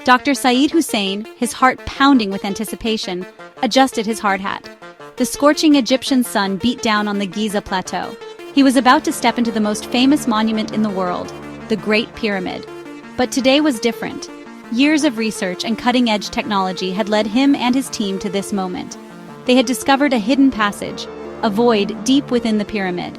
Dr. Saeed Hussein, his heart pounding with anticipation, adjusted his hard hat. The scorching Egyptian sun beat down on the Giza plateau. He was about to step into the most famous monument in the world, the Great Pyramid. But today was different. Years of research and cutting-edge technology had led him and his team to this moment. They had discovered a hidden passage, a void deep within the pyramid.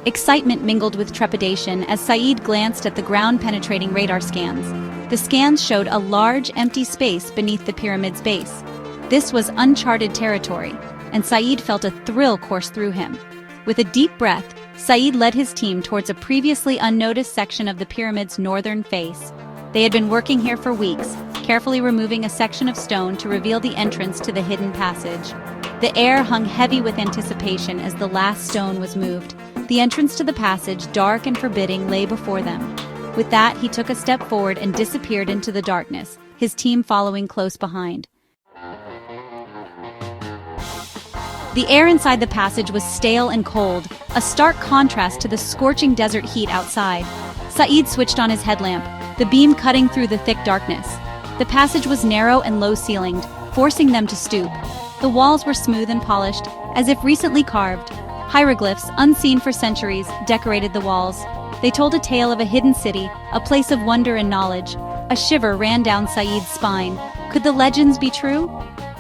Excitement mingled with trepidation as Saeed glanced at the ground-penetrating radar scans. The scans showed a large, empty space beneath the pyramid's base. This was uncharted territory, and Saeed felt a thrill course through him. With a deep breath, Saeed led his team towards a previously unnoticed section of the pyramid's northern face. They had been working here for weeks, carefully removing a section of stone to reveal the entrance to the hidden passage. The air hung heavy with anticipation as the last stone was moved. The entrance to the passage, dark and forbidding, lay before them. With that, he took a step forward and disappeared into the darkness, his team following close behind. The air inside the passage was stale and cold, a stark contrast to the scorching desert heat outside. Saeed switched on his headlamp, the beam cutting through the thick darkness. The passage was narrow and low-ceilinged, forcing them to stoop. The walls were smooth and polished, as if recently carved. Hieroglyphs, unseen for centuries, decorated the walls. They told a tale of a hidden city, a place of wonder and knowledge. A shiver ran down Saeed's spine. Could the legends be true?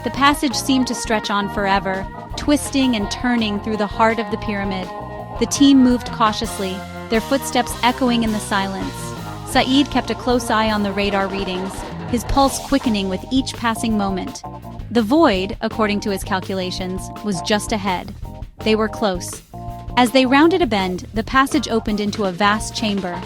The passage seemed to stretch on forever, twisting and turning through the heart of the pyramid. The team moved cautiously, their footsteps echoing in the silence. Saeed kept a close eye on the radar readings, his pulse quickening with each passing moment. The void, according to his calculations, was just ahead. They were close. As they rounded a bend, the passage opened into a vast chamber.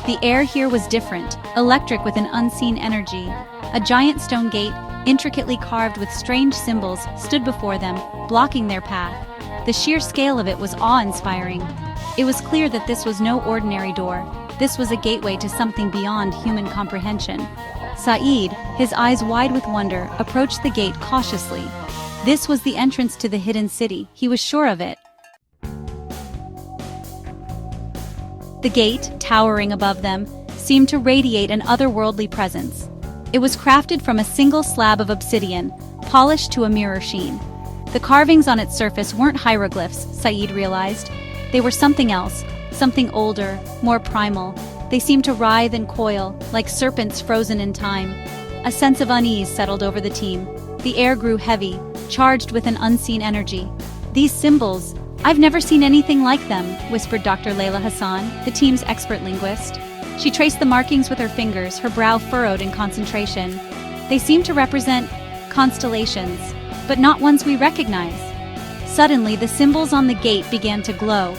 The air here was different, electric with an unseen energy. A giant stone gate, intricately carved with strange symbols, stood before them, blocking their path. The sheer scale of it was awe-inspiring. It was clear that this was no ordinary door. This was a gateway to something beyond human comprehension. Saeed, his eyes wide with wonder, approached the gate cautiously. This was the entrance to the hidden city, he was sure of it. The gate, towering above them, seemed to radiate an otherworldly presence. It was crafted from a single slab of obsidian, polished to a mirror sheen. The carvings on its surface weren't hieroglyphs, Saeed realized. They were something else, something older, more primal. They seemed to writhe and coil, like serpents frozen in time. A sense of unease settled over the team. The air grew heavy, charged with an unseen energy. These symbols, I've never seen anything like them, whispered Dr. Layla Hassan, the team's expert linguist. She traced the markings with her fingers, her brow furrowed in concentration. They seemed to represent constellations, but not ones we recognize. Suddenly, the symbols on the gate began to glow.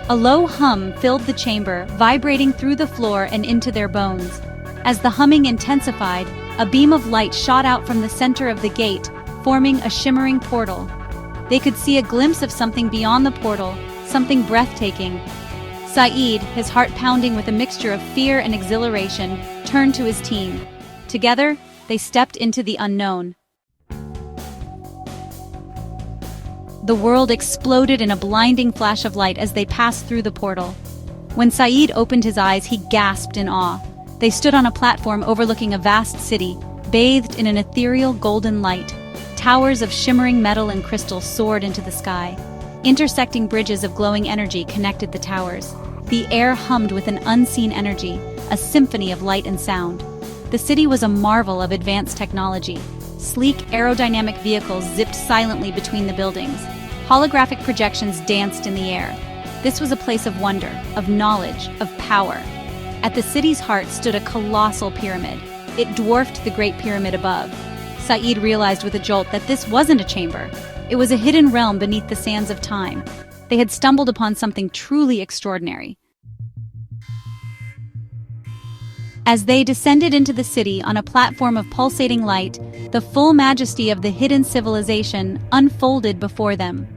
A low hum filled the chamber, vibrating through the floor and into their bones. As the humming intensified, a beam of light shot out from the center of the gate, forming a shimmering portal. They could see a glimpse of something beyond the portal, something breathtaking. Saeed, his heart pounding with a mixture of fear and exhilaration, turned to his team. Together, they stepped into the unknown. The world exploded in a blinding flash of light as they passed through the portal. When Saeed opened his eyes, he gasped in awe. They stood on a platform overlooking a vast city, bathed in an ethereal golden light. Towers of shimmering metal and crystal soared into the sky. Intersecting bridges of glowing energy connected the towers. The air hummed with an unseen energy, a symphony of light and sound. The city was a marvel of advanced technology. Sleek, aerodynamic vehicles zipped silently between the buildings. Holographic projections danced in the air. This was a place of wonder, of knowledge, of power. At the city's heart stood a colossal pyramid. It dwarfed the Great Pyramid above. Saeed realized with a jolt that this wasn't a chamber. It was a hidden realm beneath the sands of time. They had stumbled upon something truly extraordinary. As they descended into the city on a platform of pulsating light, the full majesty of the hidden civilization unfolded before them.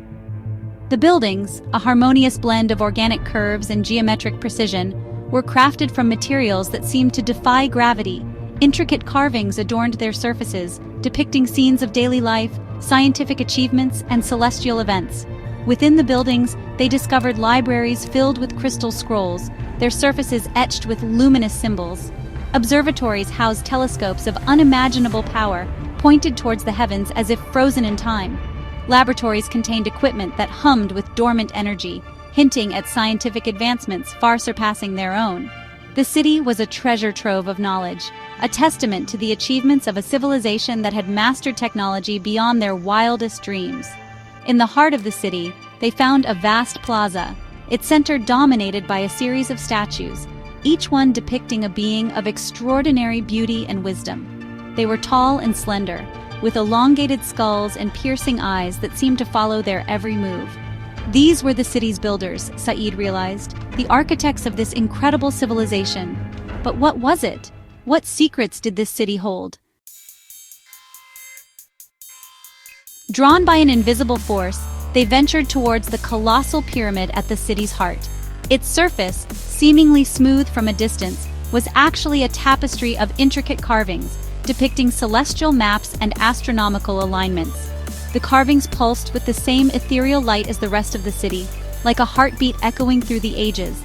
The buildings, a harmonious blend of organic curves and geometric precision, were crafted from materials that seemed to defy gravity. Intricate carvings adorned their surfaces, depicting scenes of daily life, scientific achievements, and celestial events. Within the buildings, they discovered libraries filled with crystal scrolls, their surfaces etched with luminous symbols. Observatories housed telescopes of unimaginable power, pointed towards the heavens as if frozen in time. Laboratories contained equipment that hummed with dormant energy, hinting at scientific advancements far surpassing their own. The city was a treasure trove of knowledge, a testament to the achievements of a civilization that had mastered technology beyond their wildest dreams. In the heart of the city, they found a vast plaza, its center dominated by a series of statues, each one depicting a being of extraordinary beauty and wisdom. They were tall and slender, with elongated skulls and piercing eyes that seemed to follow their every move. These were the city's builders, Saeed realized, the architects of this incredible civilization. But what was it? What secrets did this city hold? Drawn by an invisible force, they ventured towards the colossal pyramid at the city's heart. Its surface, seemingly smooth from a distance, was actually a tapestry of intricate carvings, depicting celestial maps and astronomical alignments. The carvings pulsed with the same ethereal light as the rest of the city, like a heartbeat echoing through the ages.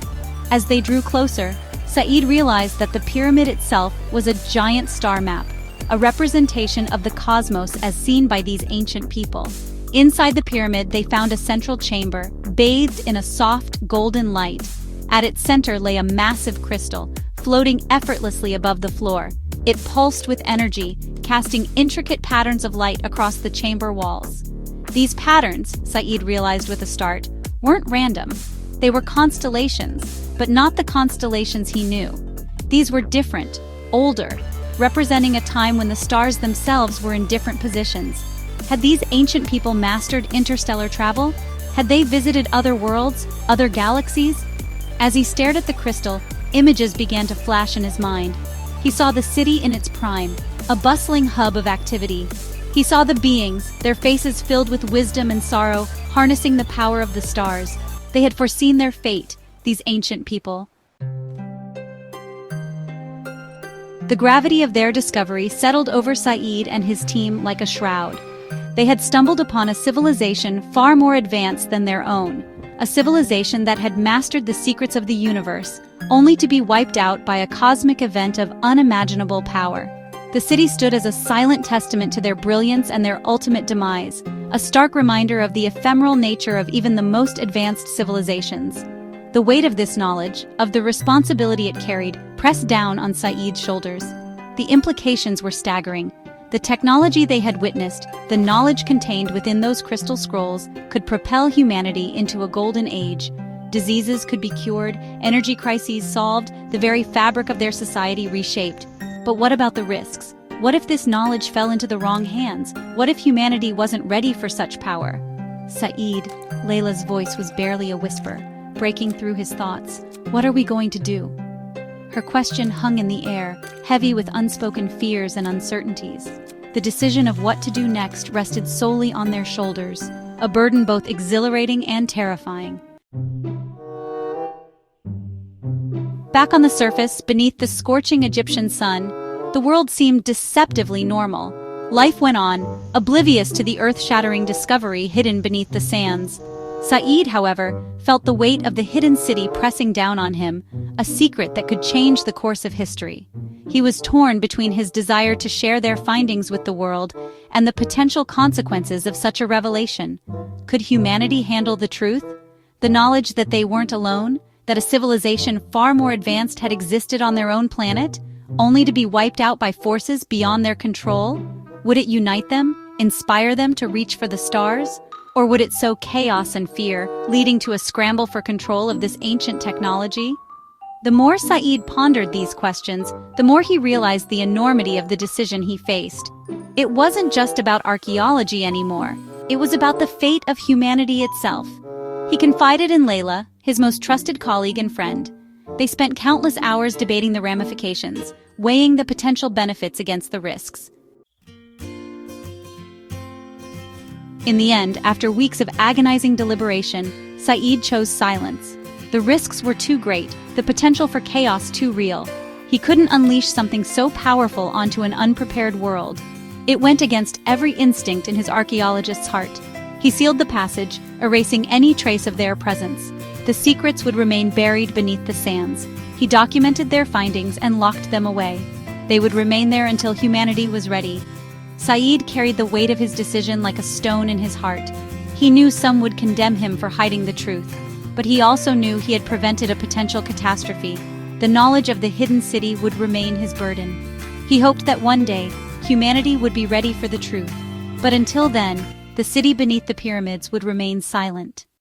As they drew closer, Saeed realized that the pyramid itself was a giant star map, a representation of the cosmos as seen by these ancient people. Inside the pyramid, they found a central chamber, bathed in a soft, golden light. At its center lay a massive crystal, floating effortlessly above the floor. It pulsed with energy, casting intricate patterns of light across the chamber walls. These patterns, Saeed realized with a start, weren't random. They were constellations, but not the constellations he knew. These were different, older, representing a time when the stars themselves were in different positions. Had these ancient people mastered interstellar travel? Had they visited other worlds, other galaxies? As he stared at the crystal, images began to flash in his mind. He saw the city in its prime, a bustling hub of activity. He saw the beings, their faces filled with wisdom and sorrow, harnessing the power of the stars. They had foreseen their fate, these ancient people. The gravity of their discovery settled over Saeed and his team like a shroud. They had stumbled upon a civilization far more advanced than their own, a civilization that had mastered the secrets of the universe, only to be wiped out by a cosmic event of unimaginable power. The city stood as a silent testament to their brilliance and their ultimate demise, a stark reminder of the ephemeral nature of even the most advanced civilizations. The weight of this knowledge, of the responsibility it carried, pressed down on Saeed's shoulders. The implications were staggering. The technology they had witnessed, the knowledge contained within those crystal scrolls, could propel humanity into a golden age. Diseases could be cured, energy crises solved, the very fabric of their society reshaped. But what about the risks? What if this knowledge fell into the wrong hands? What if humanity wasn't ready for such power? Saeed, Layla's voice was barely a whisper, breaking through his thoughts. What are we going to do? Her question hung in the air, heavy with unspoken fears and uncertainties. The decision of what to do next rested solely on their shoulders, a burden both exhilarating and terrifying. Back on the surface, beneath the scorching Egyptian sun, the world seemed deceptively normal. Life went on, oblivious to the earth-shattering discovery hidden beneath the sands. Saeed, however, felt the weight of the hidden city pressing down on him, a secret that could change the course of history. He was torn between his desire to share their findings with the world and the potential consequences of such a revelation. Could humanity handle the truth? The knowledge that they weren't alone? That a civilization far more advanced had existed on their own planet, only to be wiped out by forces beyond their control? Would it unite them, inspire them to reach for the stars? Or would it sow chaos and fear, leading to a scramble for control of this ancient technology? The more Saeed pondered these questions, the more he realized the enormity of the decision he faced. It wasn't just about archaeology anymore. It was about the fate of humanity itself. He confided in Layla, his most trusted colleague and friend. They spent countless hours debating the ramifications, weighing the potential benefits against the risks. In the end, after weeks of agonizing deliberation, Saeed chose silence. The risks were too great, the potential for chaos too real. He couldn't unleash something so powerful onto an unprepared world. It went against every instinct in his archaeologist's heart. He sealed the passage, erasing any trace of their presence. The secrets would remain buried beneath the sands. He documented their findings and locked them away. They would remain there until humanity was ready. Saeed carried the weight of his decision like a stone in his heart. He knew some would condemn him for hiding the truth, but he also knew he had prevented a potential catastrophe. The knowledge of the hidden city would remain his burden. He hoped that one day, humanity would be ready for the truth. But until then, the city beneath the pyramids would remain silent.